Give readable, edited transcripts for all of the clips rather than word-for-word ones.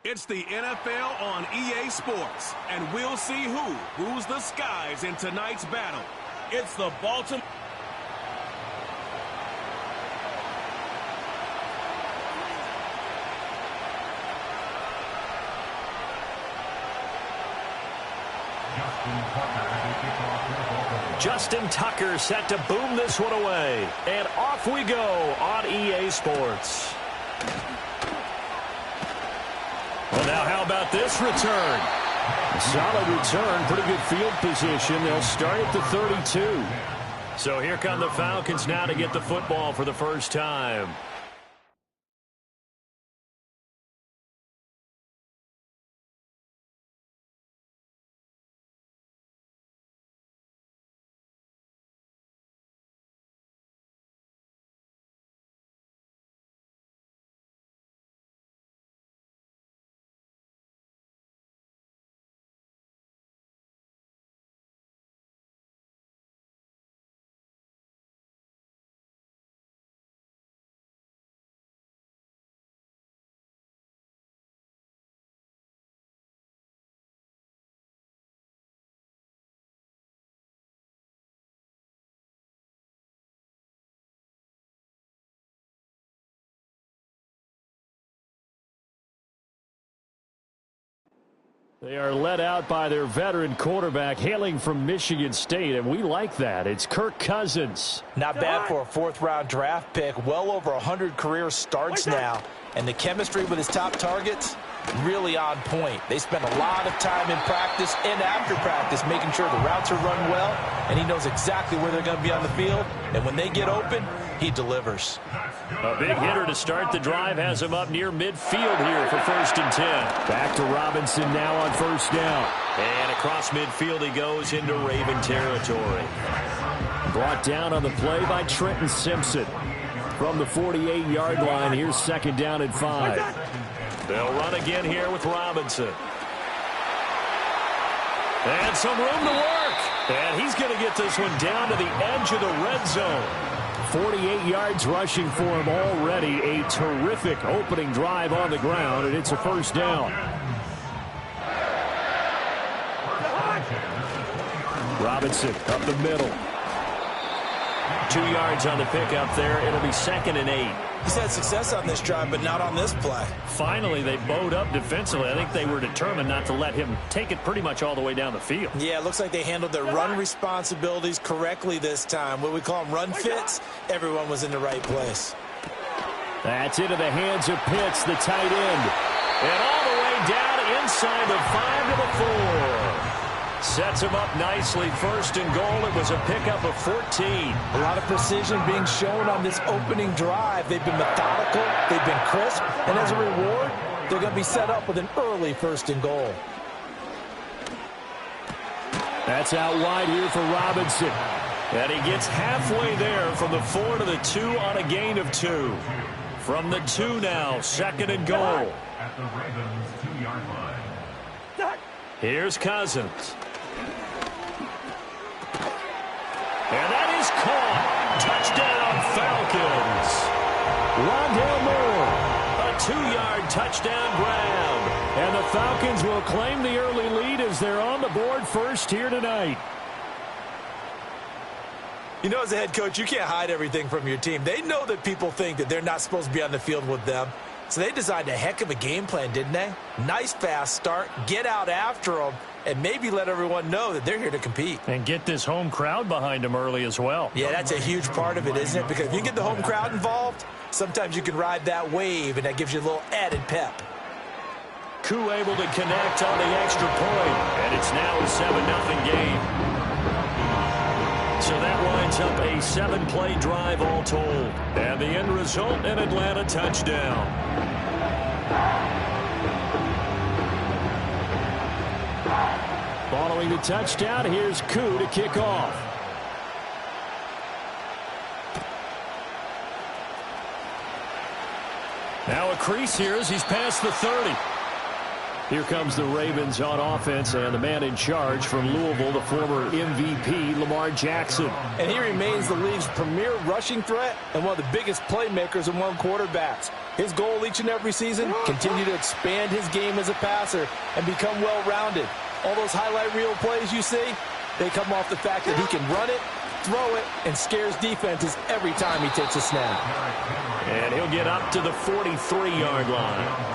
It's the NFL on EA Sports, and we'll see who rules the skies in tonight's battle. It's the Baltimore... Justin Tucker set to boom this one away. And off we go on EA Sports. Well, now how about this return? A solid return, pretty good field position. They'll start at the 32. So here come the Falcons now to get the football for the first time. They are led out by their veteran quarterback hailing from Michigan State, and we like that. It's Kirk Cousins. Not bad for a fourth-round draft pick. Well over 100 career starts now. And the chemistry with his top targets, really on point. They spend a lot of time in practice and after practice making sure the routes are run well, and he knows exactly where they're going to be on the field. And when they get open, he delivers. A big hitter to start the drive has him up near midfield here for 1st and 10. Back to Robinson now on 1st down. And across midfield he goes into Raven territory. Brought down on the play by Trenton Simpson. From the 48-yard line, here's 2nd down and 5. They'll run again here with Robinson. And some room to work. And he's going to get this one down to the edge of the red zone. 48 yards rushing for him already. A terrific opening drive on the ground, and it's a 1st down. Robinson up the middle. 2 yards on the pickup there. It'll be 2nd and 8. He's had success on this drive, but not on this play. Finally, they bowed up defensively. I think they were determined not to let him take it pretty much all the way down the field. Yeah, it looks like they handled their run responsibilities correctly this time. What we call them run fits, everyone was in the right place. That's into the hands of Pitts, the tight end. And all the way down inside the 5 to the 4. Sets him up nicely. 1st and goal. It was a pickup of 14. A lot of precision being shown on this opening drive. They've been methodical. They've been crisp. And as a reward, they're going to be set up with an early 1st and goal. That's out wide here for Robinson. And he gets halfway there from the 4 to the 2 on a gain of 2. From the 2 now, 2nd and goal. At the Ravens 2-yard line. Here's Cousins. And that is caught. Touchdown, Falcons. Rondale Moore. A 2-yard touchdown grab. And the Falcons will claim the early lead as they're on the board first here tonight. You know, as a head coach, you can't hide everything from your team. They know that people think that they're not supposed to be on the field with them. So they designed a heck of a game plan, didn't they? Nice fast start, get out after them, and maybe let everyone know that they're here to compete. And get this home crowd behind them early as well. Yeah, that's a huge part of it, isn't it? Because if you get the home crowd involved, sometimes you can ride that wave, and that gives you a little added pep. Koo able to connect on the extra point, and it's now a 7-0 game. So that winds up a 7-play drive all told. And the end result, an Atlanta touchdown. Following the touchdown, here's Koo to kick off. Now a crease here as he's past the 30. Here comes the Ravens on offense, and the man in charge from Louisville, the former MVP, Lamar Jackson. And he remains the league's premier rushing threat and one of the biggest playmakers among quarterbacks. His goal each and every season, continue to expand his game as a passer and become well-rounded. All those highlight reel plays you see, they come off the fact that he can run it, throw it, and scares defenses every time he takes a snap. And he'll get up to the 43-yard line.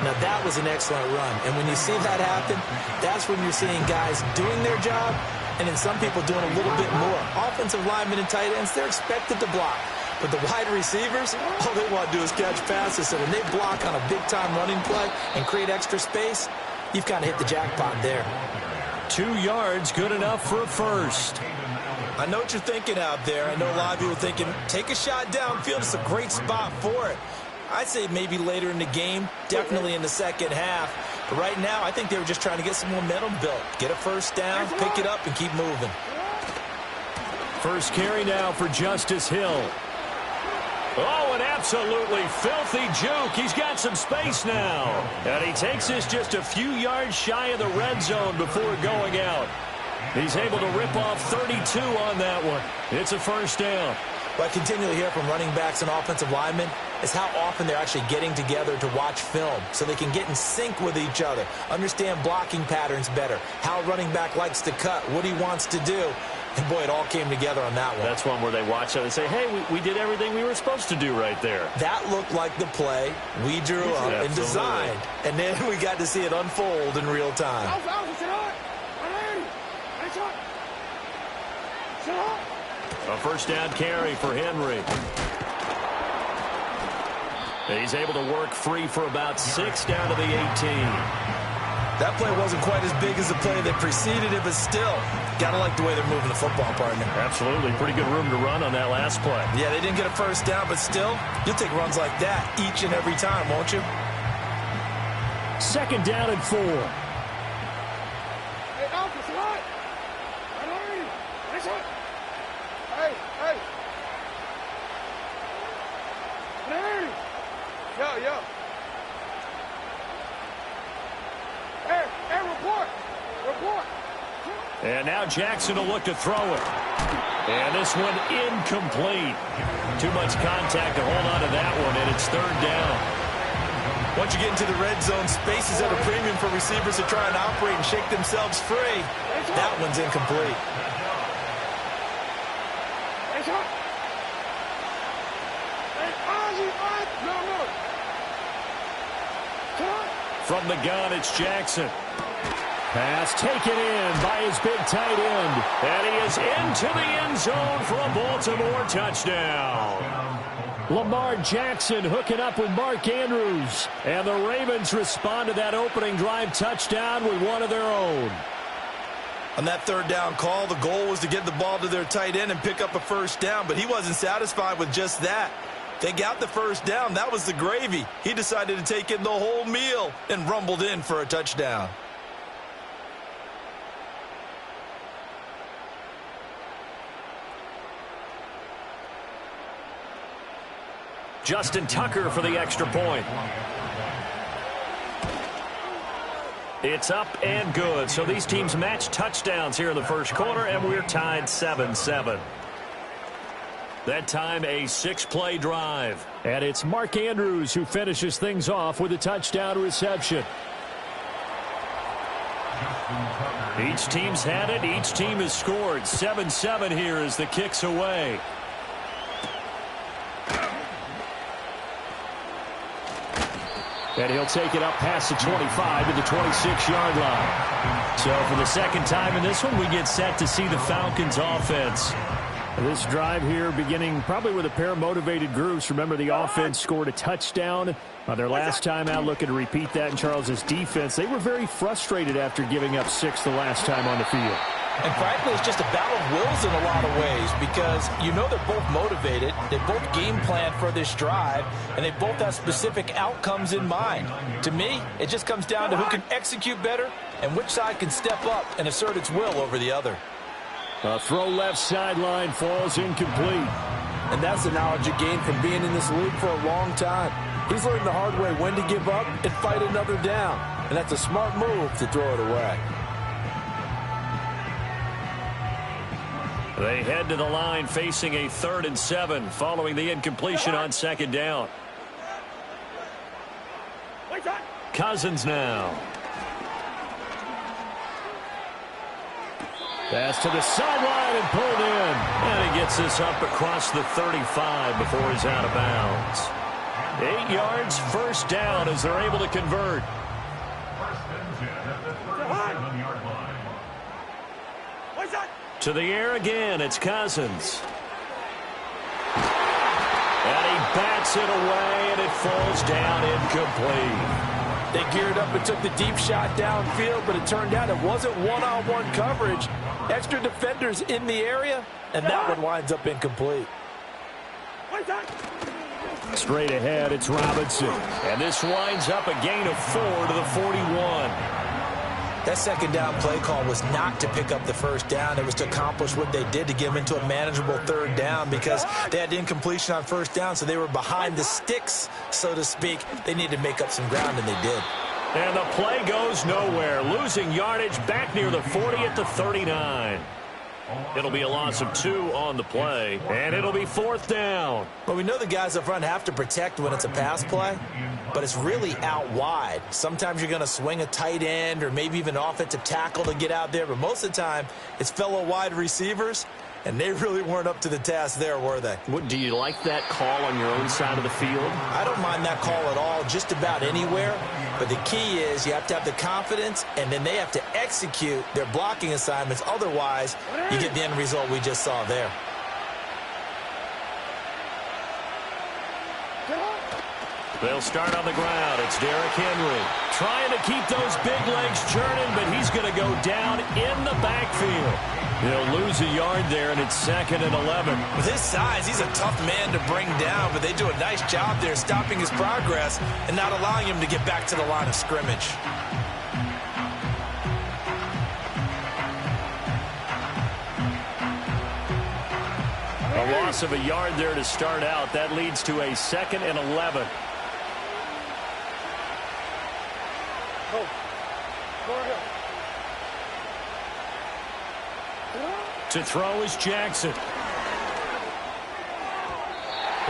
Now, that was an excellent run. And when you see that happen, that's when you're seeing guys doing their job and then some people doing a little bit more. Offensive linemen and tight ends, they're expected to block. But the wide receivers, all they want to do is catch passes. So when they block on a big-time running play and create extra space, you've kind of hit the jackpot there. 2 yards, good enough for a first. I know what you're thinking out there. I know a lot of you are thinking, take a shot downfield. It's a great spot for it. I'd say maybe later in the game, definitely in the second half. But right now, I think they were just trying to get some momentum built. Get a first down, pick it up, and keep moving. First carry now for Justice Hill. Oh, an absolutely filthy juke. He's got some space now. And he takes this just a few yards shy of the red zone before going out. He's able to rip off 32 on that one. It's a first down. What I continually hear from running backs and offensive linemen is how often they're actually getting together to watch film so they can get in sync with each other, understand blocking patterns better, how a running back likes to cut, what he wants to do. And, boy, it all came together on that one. That's one where they watch it and say, hey, we did everything we were supposed to do right there. That looked like the play we drew up and designed. And then we got to see it unfold in real time. A first down carry for Henry. He's able to work free for about 6 down to the 18. That play wasn't quite as big as the play that preceded it, but still, gotta like the way they're moving the football, partner. Absolutely. Pretty good room to run on that last play. Yeah, they didn't get a first down, but still, you'll take runs like that each and every time, won't you? Second down and 4. Hey, Alpha, right. Nice one. Hey. Yo. Hey, report. And now Jackson will look to throw it. And this one incomplete. Too much contact to hold on to that one, and it's third down. Once you get into the red zone, space is at a premium for receivers to try and operate and shake themselves free. That one's incomplete. From the gun, it's Jackson. Pass taken in by his big tight end. And he is into the end zone for a Baltimore touchdown. Lamar Jackson hooking up with Mark Andrews. And the Ravens respond to that opening drive touchdown with one of their own. On that third down call, the goal was to get the ball to their tight end and pick up a first down, but he wasn't satisfied with just that. They got the first down. That was the gravy. He decided to take in the whole meal and rumbled in for a touchdown. Justin Tucker for the extra point. It's up and good. So these teams match touchdowns here in the first quarter, and we're tied 7-7. That time a 6-play drive. And it's Mark Andrews who finishes things off with a touchdown reception. Each team's had it. Each team has scored. 7-7 here as the kick's away. And he'll take it up past the 25 to the 26-yard line. So for the second time in this one, we get set to see the Falcons offense. This drive here beginning probably with a pair of motivated groups. Remember, the offense scored a touchdown their last time out, looking to repeat that in Charles's defense. They were very frustrated after giving up 6 the last time on the field. And frankly, it's just a battle of wills in a lot of ways because you know they're both motivated, they both game plan for this drive, and they both have specific outcomes in mind. To me, it just comes down to who can execute better and which side can step up and assert its will over the other. A throw left sideline falls incomplete. And that's the knowledge you gain from being in this league for a long time. He's learned the hard way when to give up and fight another down. And that's a smart move to throw it away. They head to the line facing a 3rd and 7 following the incompletion on 2nd down. Cousins now. Pass to the sideline and pulled in. And he gets this up across the 35 before he's out of bounds. 8 yards, 1st down as they're able to convert. To the air again, it's Cousins. And he bats it away, and it falls down incomplete. They geared up and took the deep shot downfield, but it turned out it wasn't one-on-one coverage. Extra defenders in the area, and that one winds up incomplete. Straight ahead, it's Robinson. And this winds up a gain of 4 to the 41. That 2nd down play call was not to pick up the 1st down. It was to accomplish what they did to get them into a manageable 3rd down because they had incompletion on 1st down, so they were behind the sticks, so to speak. They needed to make up some ground, and they did. And the play goes nowhere, losing yardage back near the 40 at the 39. It'll be a loss of 2 on the play, and it'll be 4th down. Well, we know the guys up front have to protect when it's a pass play, but it's really out wide. Sometimes you're going to swing a tight end or maybe even an offensive tackle to get out there, but most of the time it's fellow wide receivers, and they really weren't up to the task there, were they? Do you like that call on your own side of the field? I don't mind that call at all, just about anywhere. But the key is you have to have the confidence, and then they have to execute their blocking assignments. Otherwise, you get the end result we just saw there. They'll start on the ground. It's Derrick Henry trying to keep those big legs churning, but he's going to go down in the backfield. He'll lose a yard there, and it's 2nd and 11. With his size, he's a tough man to bring down, but they do a nice job there stopping his progress and not allowing him to get back to the line of scrimmage. A loss of a yard there to start out. That leads to a 2nd and 11. To throw is Jackson.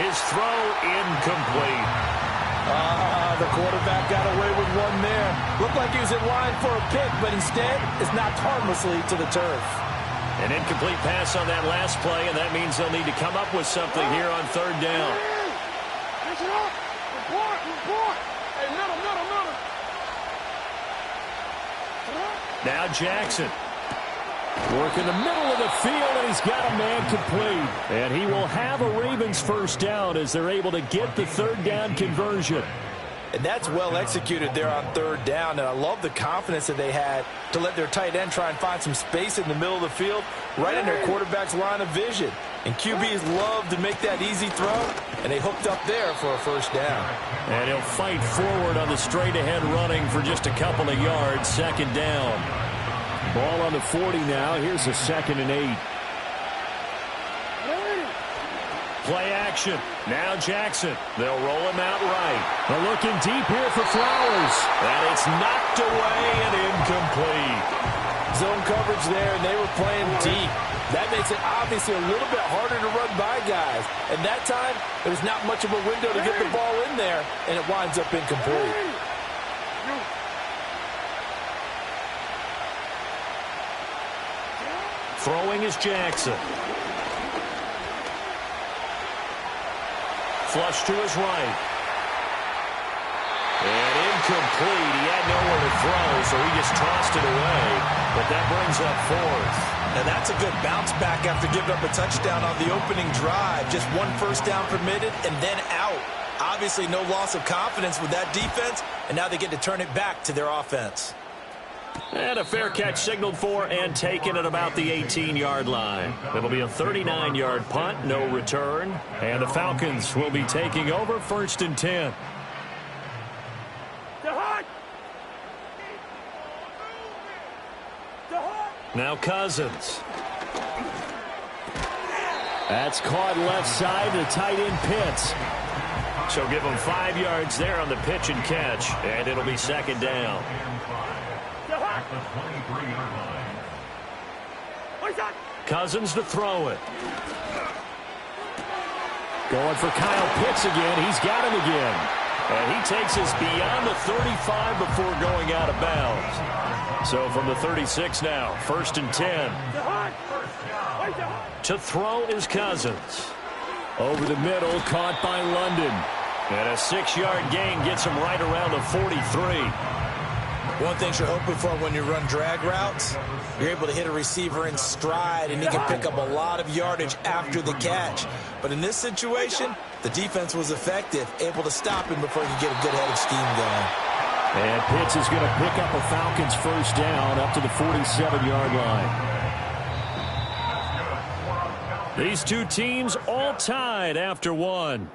His throw incomplete. The quarterback got away with one there. Looked like he was in line for a pick, but instead it's knocked harmlessly to the turf. An incomplete pass on that last play, and that means they'll need to come up with something here on 3rd down. Hey, middle. Now Jackson. Work in the middle of the field, and he's got a man complete. And he will have a Ravens 1st down as they're able to get the 3rd down conversion. And that's well executed there on 3rd down. And I love the confidence that they had to let their tight end try and find some space in the middle of the field, right in their quarterback's line of vision. And QBs love to make that easy throw, and they hooked up there for a 1st down. And he'll fight forward on the straight-ahead running for just a couple of yards, 2nd down. Ball on the 40 now. Here's a 2nd and 8. Play action. Now Jackson. They'll roll him out right. They're looking deep here for Flowers. And it's knocked away and incomplete. Zone coverage there, and they were playing deep. That makes it obviously a little bit harder to run by guys. And that time, there was not much of a window to get the ball in there, and it winds up incomplete. Throwing is Jackson. Flush to his right. And incomplete. He had nowhere to throw, so he just tossed it away. But that brings up 4th. And that's a good bounce back after giving up a touchdown on the opening drive. Just 1 1st down permitted and then out. Obviously no loss of confidence with that defense, and now they get to turn it back to their offense. And a fair catch signaled for and taken at about the 18-yard line. It'll be a 39-yard punt, no return. And the Falcons will be taking over 1st and 10. Now Cousins. That's caught left side to tight end Pitts. So give them 5 yards there on the pitch and catch, and it'll be second down. At the 23-yard line. Cousins to throw it. Going for Kyle Pitts again. He's got him again. And he takes us beyond the 35 before going out of bounds. So from the 36 now, 1st and 10. To throw is Cousins. Over the middle, caught by London. And a 6-yard gain gets him right around the 43. One thing you're hoping for when you run drag routes, you're able to hit a receiver in stride, and he can pick up a lot of yardage after the catch. But in this situation, the defense was effective, able to stop him before he could get a good head of steam going. And Pitts is going to pick up a Falcons first down up to the 47-yard line. These two teams all tied after one.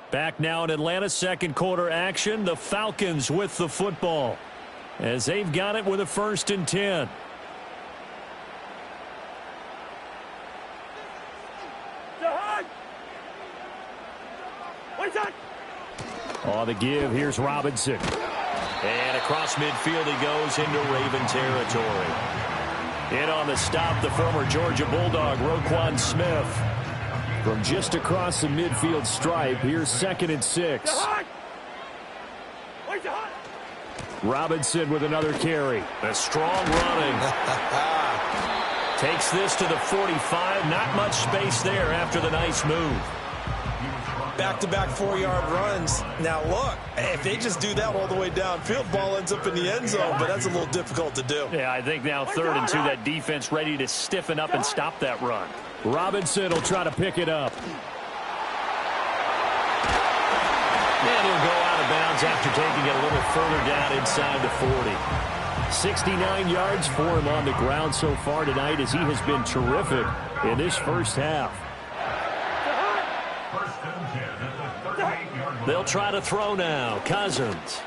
Back now in Atlanta, second quarter action. The Falcons with the football as they've got it with a 1st and 10. On the give, here's Robinson. And across midfield he goes into Raven territory. In on the stop, the former Georgia Bulldog, Roquan Smith. From just across the midfield stripe, here's 2nd and 6. Robinson with another carry. A strong running. Takes this to the 45. Not much space there after the nice move. Back-to-back 4-yard runs. Now, look, if they just do that all the way downfield, ball ends up in the end zone, but that's a little difficult to do. Yeah, I think now 3rd and 2, that defense ready to stiffen up and stop that run. Robinson will try to pick it up. And he'll go out of bounds after taking it a little further down inside the 40. 69 yards for him on the ground so far tonight as he has been terrific in this first half. They'll try to throw now. Cousins.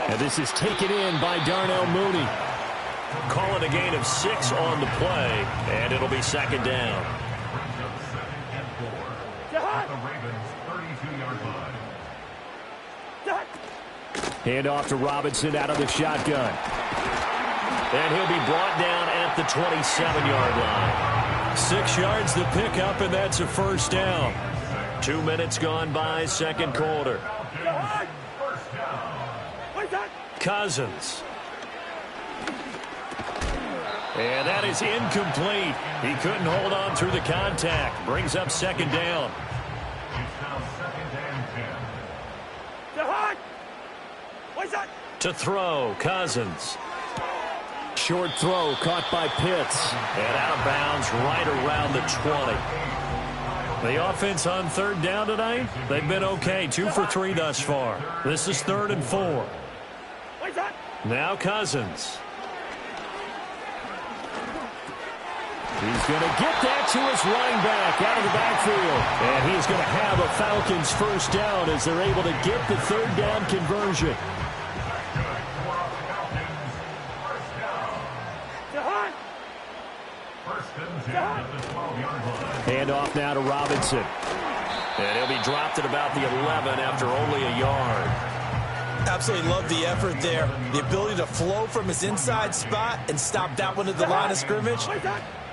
And this is taken in by Darnell Mooney. Call it a gain of 6 on the play, and it'll be second down. Hand off to Robinson out of the shotgun. And he'll be brought down at the 27-yard line. 6 yards the pickup, and that's a first down. 2 minutes gone by, second quarter. Cousins. And that is incomplete. He couldn't hold on through the contact. Brings up second down. To throw, Cousins. Short throw caught by Pitts. And out of bounds right around the 20. The offense on 3rd down tonight, they've been okay. 2 for 3 thus far. This is 3rd and 4. Now Cousins. He's going to get that to his running back out of the backfield. And he's going to have a Falcons first down as they're able to get the 3rd down conversion. Hand off now to Robinson. And he'll be dropped at about the 11 after only a yard. Absolutely love the effort there. The ability to flow from his inside spot and stop that one at the line of scrimmage.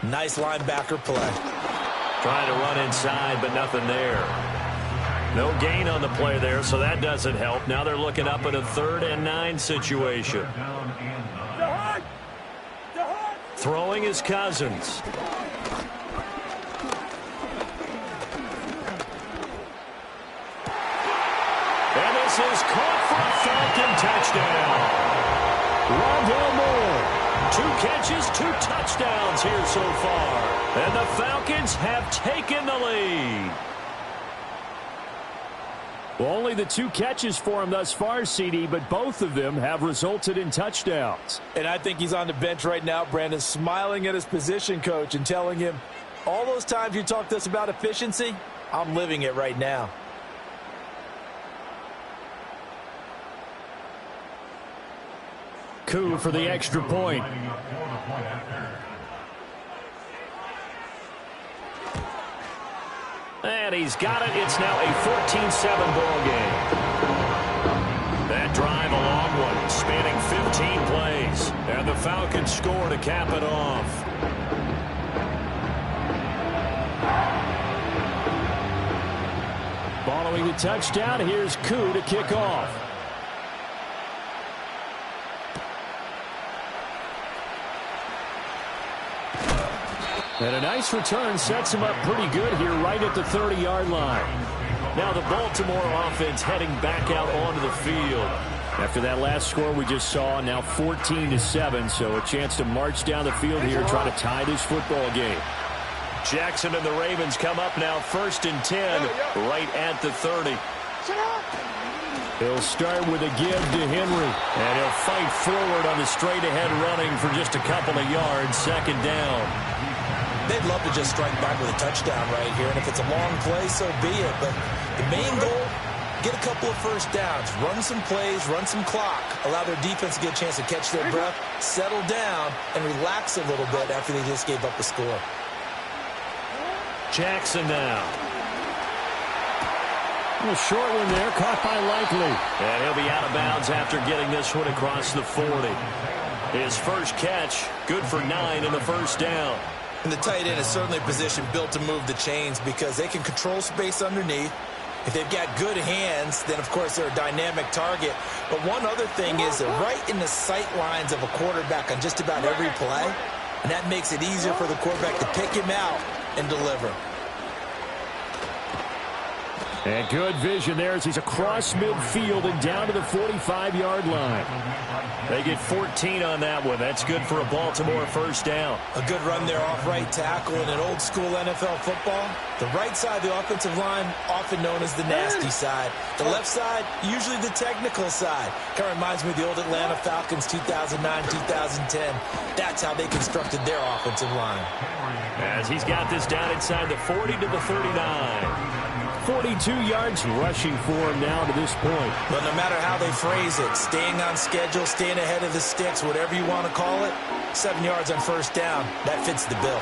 Nice linebacker play. Trying to run inside, but nothing there. No gain on the play there, so that doesn't help. Now they're looking up at a 3rd and 9 situation. Throwing is Cousins. And this is caught for a Falcon touchdown. Rondale Moore. 2 catches, 2 touchdowns here so far. And the Falcons have taken the lead. Well, only the 2 catches for him thus far, CD, but both of them have resulted in touchdowns. And I think he's on the bench right now, Brandon, smiling at his position coach and telling him, all those times you talked to us about efficiency, I'm living it right now. coup for the extra point. And he's got it. It's now a 14-7 ball game. That drive, a long one, spanning 15 plays. And the Falcons score to cap it off. Following the touchdown, here's Koo to kick off. And a nice return sets him up pretty good here right at the 30-yard line. Now the Baltimore offense heading back out onto the field. After that last score we just saw, now 14-7, so a chance to march down the field here, try to tie this football game. Jackson and the Ravens come up now 1st and 10, right at the 30. He'll start with a give to Henry. And he'll fight forward on the straight-ahead running for just a couple of yards, 2nd down. They'd love to just strike back with a touchdown right here, and if it's a long play, so be it. But the main goal, get a couple of first downs, run some plays, run some clock, allow their defense to get a chance to catch their breath, settle down, and relax a little bit after they just gave up the score. Jackson now. A short one there, caught by Likely. And he'll be out of bounds after getting this one across the 40. His first catch, good for 9 and a first down. And the tight end is certainly a position built to move the chains because they can control space underneath. If they've got good hands, then, of course, they're a dynamic target. But one other thing is they're right in the sight lines of a quarterback on just about every play, and that makes it easier for the quarterback to pick him out and deliver. And good vision there as he's across midfield and down to the 45-yard line. They get 14 on that one. That's good for a Baltimore first down. A good run there off right tackle in an old-school NFL football. The right side of the offensive line, often known as the nasty side. The left side, usually the technical side. Kind of reminds me of the old Atlanta Falcons 2009-2010. That's how they constructed their offensive line. As he's got this down inside the 40 to the 39. 42 yards rushing for him now to this point. But no matter how they phrase it, staying on schedule, staying ahead of the sticks, whatever you want to call it, 7 yards on first down, that fits the bill.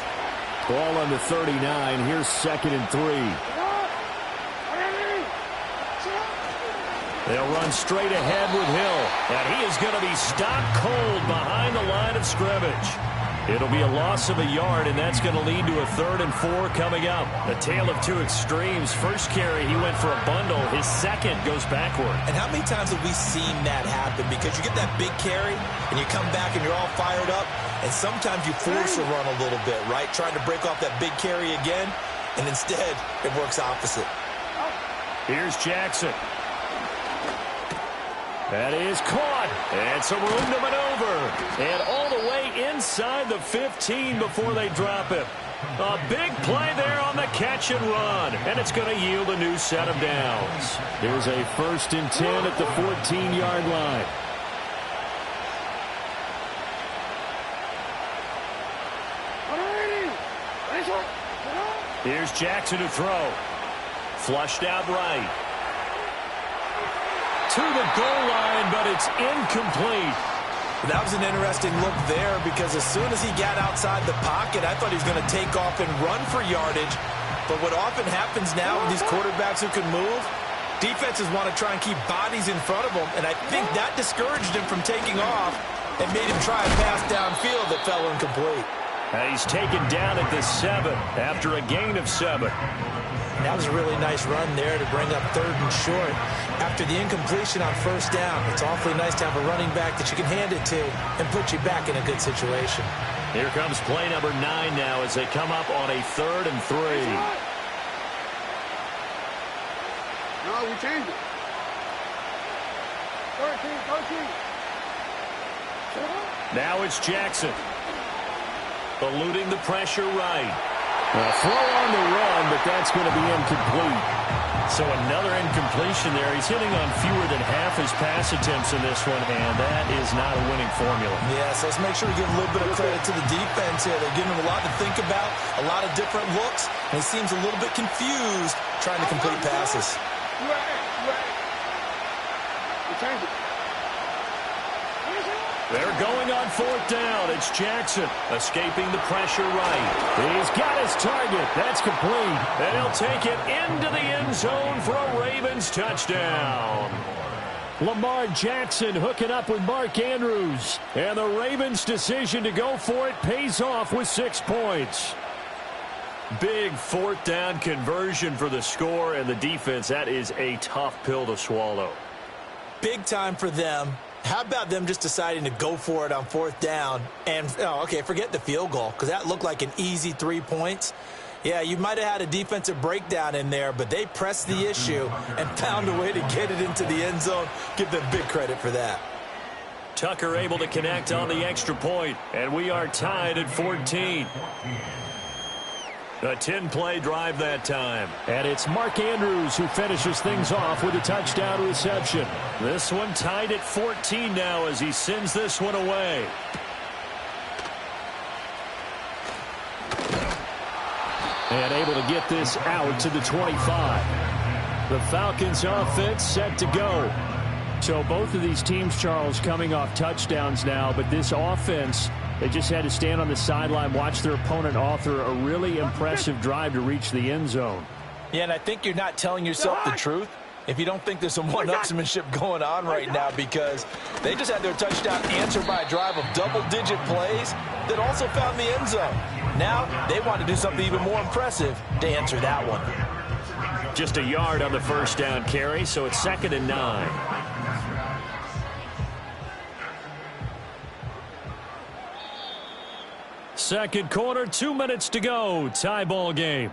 Ball on the 39. Here's 2nd and 3. They'll run straight ahead with Hill. And he is going to be stopped cold behind the line of scrimmage. It'll be a loss of a yard, and that's going to lead to a 3rd and 4 coming up. A tale of two extremes. First carry, he went for a bundle. His second goes backward. And how many times have we seen that happen? Because you get that big carry, and you come back, and you're all fired up, and sometimes you force a run a little bit, right? Trying to break off that big carry again, and instead, it works opposite. Here's Jackson. That is caught. And some room to maneuver. And all the way inside the 15 before they drop him. A big play there on the catch and run. And it's going to yield a new set of downs. Here's a 1st and 10 at the 14-yard line. Here's Jackson to throw. Flushed out right. To the goal line, but it's incomplete. That was an interesting look there because as soon as he got outside the pocket, I thought he was going to take off and run for yardage. But what often happens now with these quarterbacks who can move, defenses want to try and keep bodies in front of them, and I think that discouraged him from taking off and made him try a pass downfield that fell incomplete. And he's taken down at the 7 after a gain of 7. That was a really nice run there to bring up 3rd and short. After the incompletion on first down, it's awfully nice to have a running back that you can hand it to and put you back in a good situation. Here comes play number 9 now as they come up on a 3rd and 3. No, we changed it. 13. Now it's Jackson. Eluding the pressure right. A throw on the run, but that's going to be incomplete. So another incompletion there. He's hitting on fewer than half his pass attempts in this one, and that is not a winning formula. Yeah, so let's make sure we give a little bit of credit to the defense here. They're giving him a lot to think about, a lot of different looks, and he seems a little bit confused trying to complete passes. They're going on fourth down. It's Jackson escaping the pressure right. He's got his target. That's complete. And he'll take it into the end zone for a Ravens touchdown. Lamar Jackson hooking up with Mark Andrews. And the Ravens' decision to go for it pays off with 6 points. Big fourth down conversion for the score, and the defense, that is a tough pill to swallow. Big time for them. How about them just deciding to go for it on fourth down? And, okay, forget the field goal, because that looked like an easy 3 points. Yeah, you might have had a defensive breakdown in there, but they pressed the issue and found a way to get it into the end zone. Give them big credit for that. Tucker able to connect on the extra point, and we are tied at 14. A 10-play drive that time. And it's Mark Andrews who finishes things off with a touchdown reception. This one tied at 14 now as he sends this one away. And able to get this out to the 25. The Falcons offense set to go. So both of these teams, Charles, coming off touchdowns now, but this offense, they just had to stand on the sideline, watch their opponent author a really impressive drive to reach the end zone. Yeah, and I think you're not telling yourself the truth if you don't think there's some one-upsmanship going on right now, because they just had their touchdown answered by a drive of double-digit plays that also found the end zone. Now they want to do something even more impressive to answer that one. Just a yard on the first down carry, so it's 2nd and 9. Second quarter, 2 minutes to go. Tie ball game.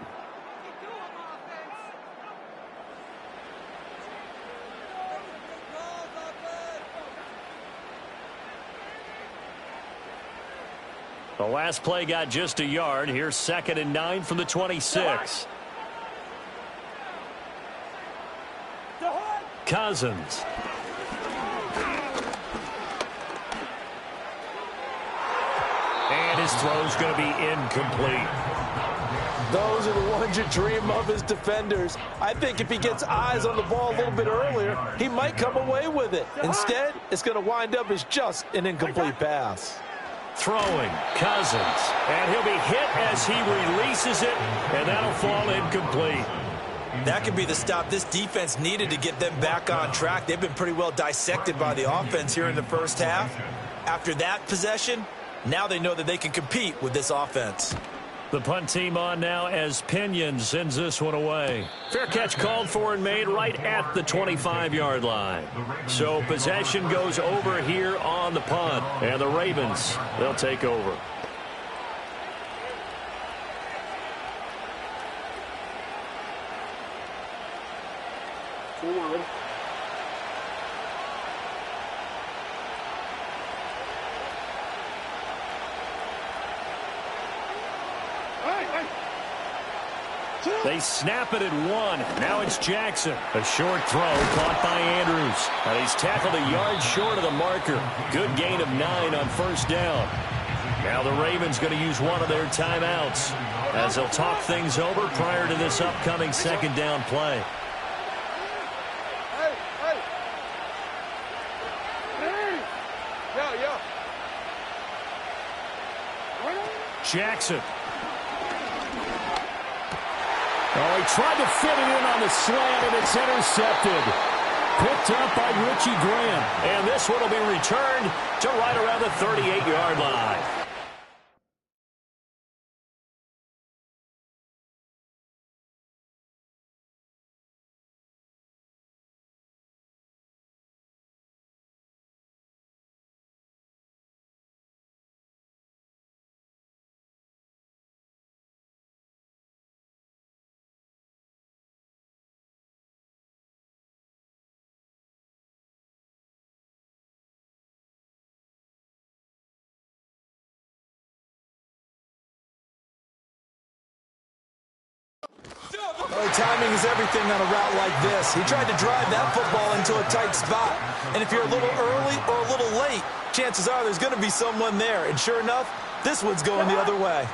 The last play got just a yard. Here's 2nd and 9 from the 26. Cousins. And his throw's going to be incomplete. Those are the ones you dream of as defenders. I think if he gets eyes on the ball a little bit earlier, he might come away with it. Instead, it's going to wind up as just an incomplete pass. Throwing, Cousins. And he'll be hit as he releases it, and that'll fall incomplete. That could be the stop this defense needed to get them back on track. They've been pretty well dissected by the offense here in the first half. After that possession, now they know that they can compete with this offense. The punt team on now as Pinion sends this one away. Fair catch called for and made right at the 25-yard line. So possession goes over here on the punt. And the Ravens, they'll take over. Forward. They snap it at 1. Now it's Jackson. A short throw caught by Andrews. And he's tackled a yard short of the marker. Good gain of 9 on first down. Now the Ravens going to use one of their timeouts as they'll talk things over prior to this upcoming second down play. Jackson. Oh, he tried to fit it in on the slant, and it's intercepted. Picked up by Richie Graham. And this one will be returned to right around the 38-yard line. Well, timing is everything on a route like this. He tried to drive that football into a tight spot. And if you're a little early or a little late, chances are there's going to be someone there. And sure enough, this one's going the other way.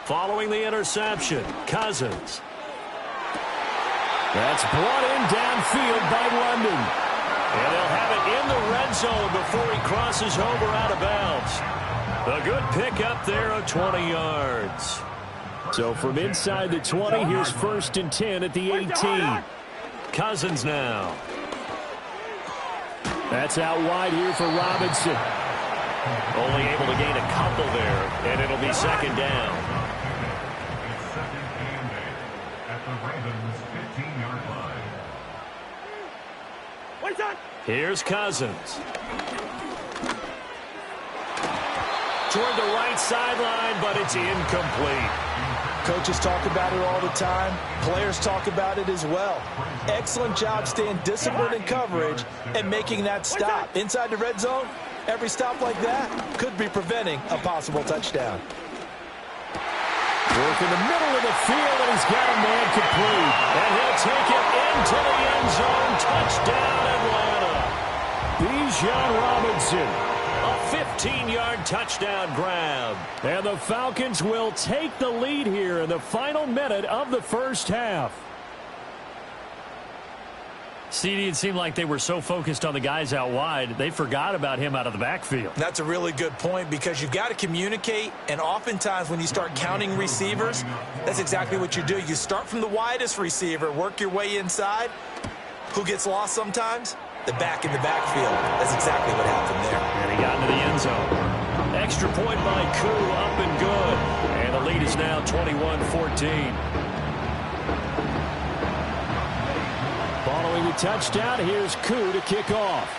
Following the interception, Cousins. That's brought in downfield by London. And they'll have it in the red zone before he crosses over out of bounds. A good pick up there of 20 yards. So from inside the 20, here's 1st and 10 at the 18. Cousins now. That's out wide here for Robinson. Only able to gain a couple there, and it'll be 2nd down. It's 2nd and 8 at the Ravens' 15-yard line. Here's Cousins. Toward the right sideline, but it's incomplete. Coaches talk about it all the time. Players talk about it as well. Excellent job staying disciplined in coverage and making that stop. Inside the red zone, every stop like that could be preventing a possible touchdown. Work in the middle of the field, and he's got a man complete. And he'll take it into the end zone. Touchdown, Atlanta. Bijan Robinson. A 15-yard touchdown grab. And the Falcons will take the lead here in the final minute of the first half. CD, it seemed like they were so focused on the guys out wide, they forgot about him out of the backfield. That's a really good point because you've got to communicate, and oftentimes when you start counting receivers, that's exactly what you do. You start from the widest receiver, work your way inside. Who gets lost sometimes? The back in the backfield. That's exactly what happened there. And he got into the end zone. Extra point by Koo, up and good. And the lead is now 21-14. Following the touchdown, here's Koo to kick off.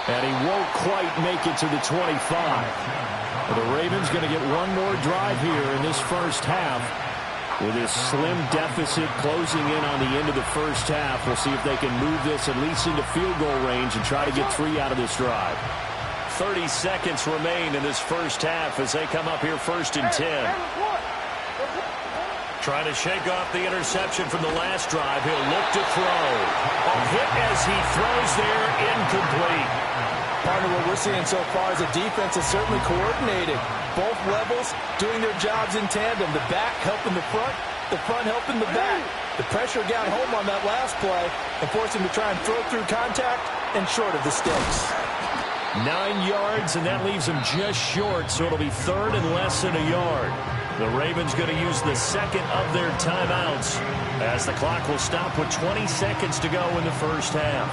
And he won't quite make it to the 25. The Ravens going to get one more drive here in this first half. With his slim deficit closing in on the end of the first half, we'll see if they can move this at least into field goal range and try to get 3 out of this drive. 30 seconds remain in this first half as they come up here 1st and 10. Trying to shake off the interception from the last drive. He'll look to throw. A hit as he throws there, incomplete. Partner, what we're seeing so far is a defense is certainly coordinated. Both levels doing their jobs in tandem. The back helping the front helping the back. The pressure got home on that last play and forced him to try and throw through contact and short of the sticks. 9 yards, and that leaves him just short, so it'll be 3rd and less than a yard. The Ravens going to use the second of their timeouts as the clock will stop with 20 seconds to go in the first half.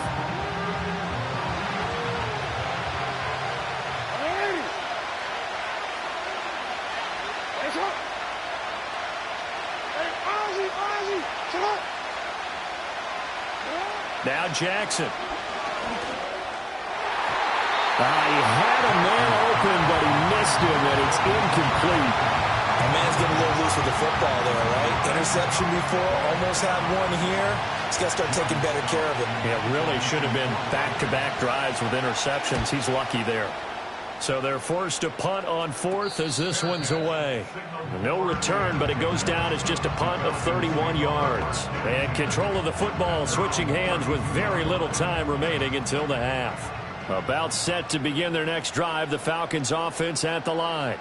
Now Jackson. He had a man open, but he missed him, and it's incomplete. A man's getting a little loose with the football there, right? Interception before, almost had one here. He's got to start taking better care of it. Yeah, really should have been back-to-back drives with interceptions. He's lucky there. So they're forced to punt on 4th as this one's away. No return, but it goes down as just a punt of 31 yards. And control of the football switching hands with very little time remaining until the half. About set to begin their next drive, the Falcons offense at the line.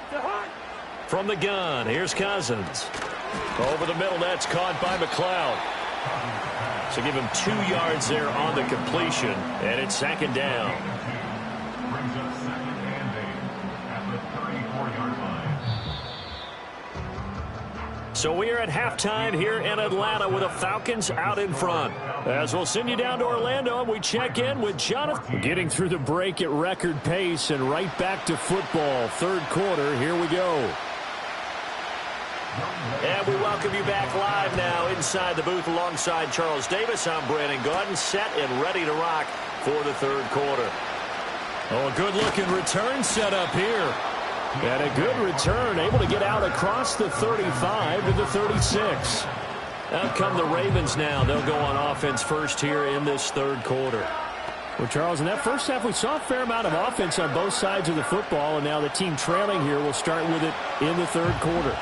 From the gun, here's Cousins. Over the middle, that's caught by McLeod. So give him 2 yards there on the completion, and it's 2nd down. Brings up 2nd and 8 at the 34-yard line. So we are at halftime here in Atlanta with the Falcons out in front. As we'll send you down to Orlando, we check in with Jonathan. Getting through the break at record pace and right back to football. 3rd quarter, here we go. And we welcome you back live now inside the booth alongside Charles Davis. I'm Brandon Gaudin, set and ready to rock for the 3rd quarter. Oh, a good-looking return set up here. And a good return, able to get out across the 35 to the 36. Out come the Ravens now. They'll go on offense first here in this 3rd quarter. Well, Charles, in that first half, we saw a fair amount of offense on both sides of the football, and now the team trailing here will start with it in the 3rd quarter.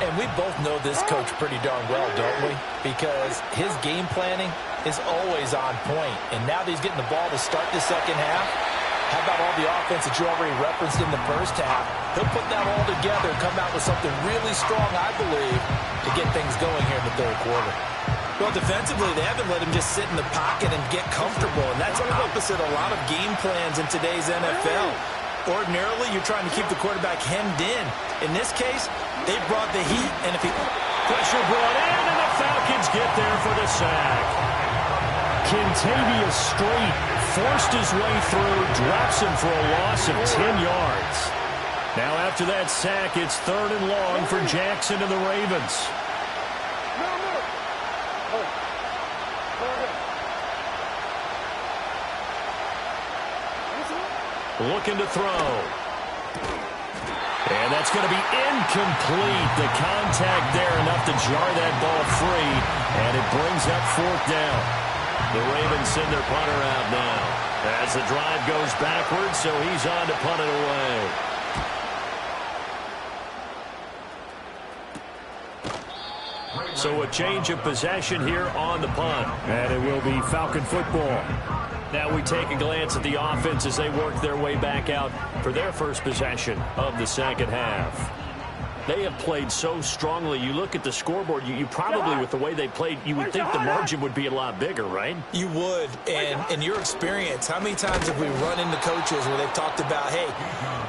And we both know this coach pretty darn well, don't we? Because his game planning is always on point. And now that he's getting the ball to start the second half, how about all the offense that you already referenced in the first half? He'll put that all together and come out with something really strong, I believe, to get things going here in the third quarter. Well, defensively, they haven't let him just sit in the pocket and get comfortable, and that's opposite a lot of game plans in today's NFL. Ordinarily, you're trying to keep the quarterback hemmed in. In this case, they brought the heat, and if he... Pressure brought in, and the Falcons get there for the sack. Kentavious Street forced his way through, drops him for a loss of 10 yards. Now after that sack, it's 3rd and long for Jackson and the Ravens. Looking to throw. And that's going to be incomplete. The contact there enough to jar that ball free, and it brings up 4th down. The Ravens send their punter out now as the drive goes backwards, so he's on to punt it away. So a change of possession here on the punt. And it will be Falcon football. Now we take a glance at the offense as they work their way back out for their first possession of the second half. They have played so strongly. You look at the scoreboard, you probably, with the way they played, you would think the margin would be a lot bigger, right? You would. And in your experience, how many times have we run into coaches where they've talked about, hey,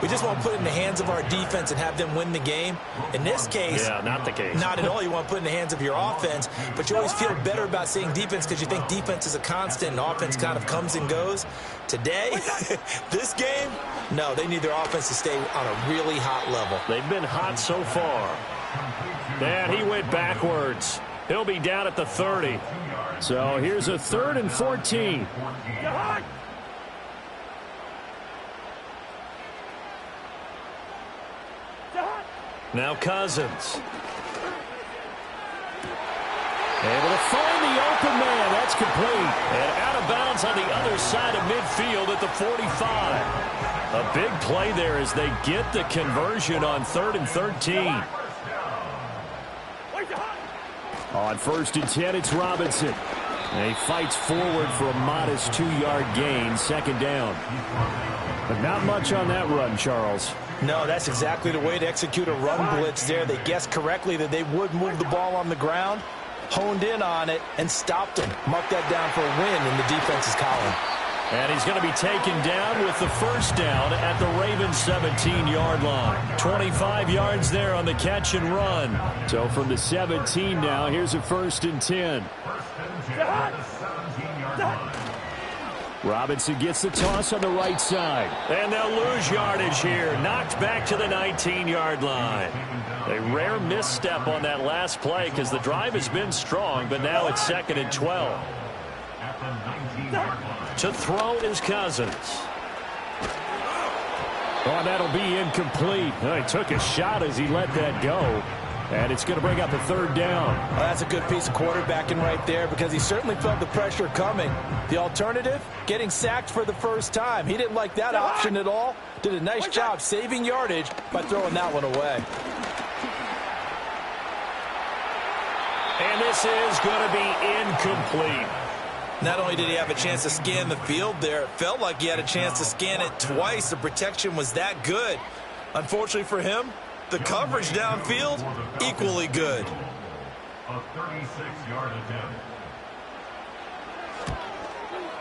we just want to put it in the hands of our defense and have them win the game? In this case, yeah, not the case. Not at all. You want to put it in the hands of your offense, but you always feel better about seeing defense because you think defense is a constant and offense kind of comes and goes. Today, this game, no, they need their offense to stay on a really hot level. They've been hot so far. And he went backwards. He'll be down at the 30. So here's a 3rd and 14. Now Cousins. Able to find the open man. That's complete. And out of bounds on the other side of midfield at the 45. A big play there as they get the conversion on 3rd and 13. On 1st and 10, it's Robinson. And he fights forward for a modest 2-yard gain, 2nd down. But not much on that run, Charles. No, that's exactly the way to execute a run blitz there. They guessed correctly that they would move the ball on the ground, honed in on it, and stopped him. Marked that down for a win in the defense's column. And he's going to be taken down with the 1st down at the Ravens' 17-yard line. 25 yards there on the catch and run. So from the 17 now, here's a 1st and 10. Robinson gets the toss on the right side. And they'll lose yardage here. Knocked back to the 19-yard line. A rare misstep on that last play because the drive has been strong, but now it's 2nd and 12. To throw is Cousins. Oh, that'll be incomplete. He took a shot as he let that go. And it's going to bring up a 3rd down. Well, that's a good piece of quarterbacking right there because he certainly felt the pressure coming. The alternative, getting sacked for the first time. He didn't like that option at all. Did a nice job saving yardage by throwing that one away. And this is going to be incomplete. Not only did he have a chance to scan the field there, it felt like he had a chance to scan it twice. The protection was that good. Unfortunately for him, the coverage downfield, equally good. A 36-yard attempt.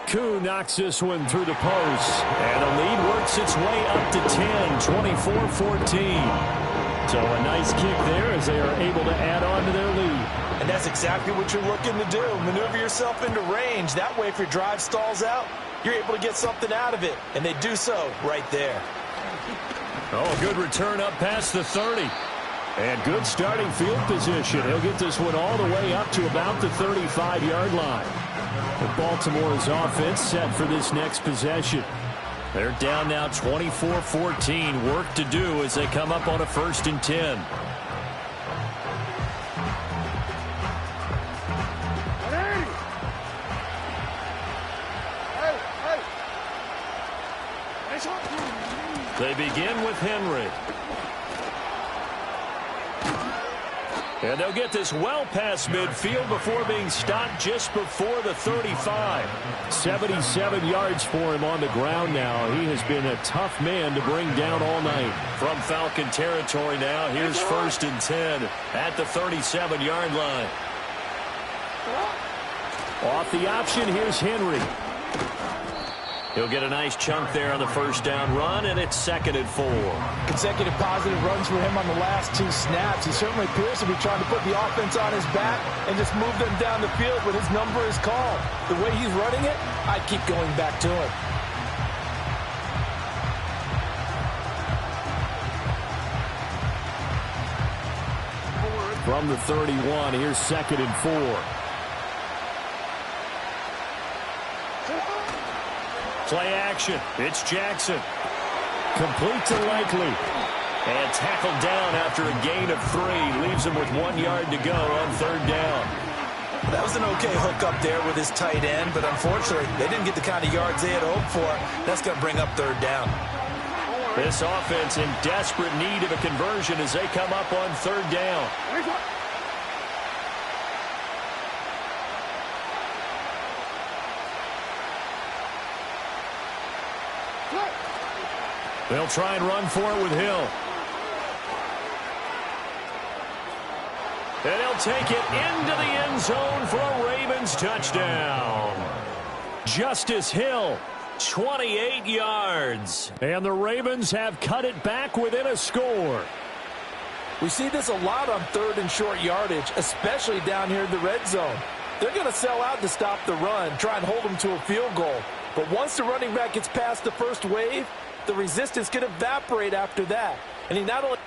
Koo knocks this one through the post. And the lead works its way up to 10, 24-14. So a nice kick there as they are able to add on to their lead. And that's exactly what you're looking to do. Maneuver yourself into range. That way, if your drive stalls out, you're able to get something out of it. And they do so right there. Oh, good return up past the 30. And good starting field position. He'll get this one all the way up to about the 35-yard line. But Baltimore's offense set for this next possession. They're down now 24-14. Work to do as they come up on a 1st and 10. They begin with Henry. And they'll get this well past midfield before being stopped just before the 35. 77 yards for him on the ground now. He has been a tough man to bring down all night. From Falcon territory now, here's 1st and 10 at the 37-yard line. Off the option, here's Henry. He'll get a nice chunk there on the first down run, and it's 2nd and 4. Consecutive positive runs for him on the last 2 snaps. He certainly appears to be trying to put the offense on his back and just move them down the field when his number is called. The way he's running it, I'd keep going back to him. From the 31, here's 2nd and 4. Play action. It's Jackson. Complete to Likely. And tackled down after a gain of 3. Leaves him with 1 yard to go on 3rd down. That was an okay hook up there with his tight end, but unfortunately, they didn't get the kind of yards they had hoped for. That's going to bring up 3rd down. This offense in desperate need of a conversion as they come up on 3rd down. They'll try and run for it with Hill. And he'll take it into the end zone for a Ravens touchdown. Justice Hill. 28 yards. And the Ravens have cut it back within a score. We see this a lot on 3rd and short yardage, especially down here in the red zone. They're going to sell out to stop the run, try and hold them to a field goal. But once the running back gets past the first wave, the resistance can evaporate after that. And he not only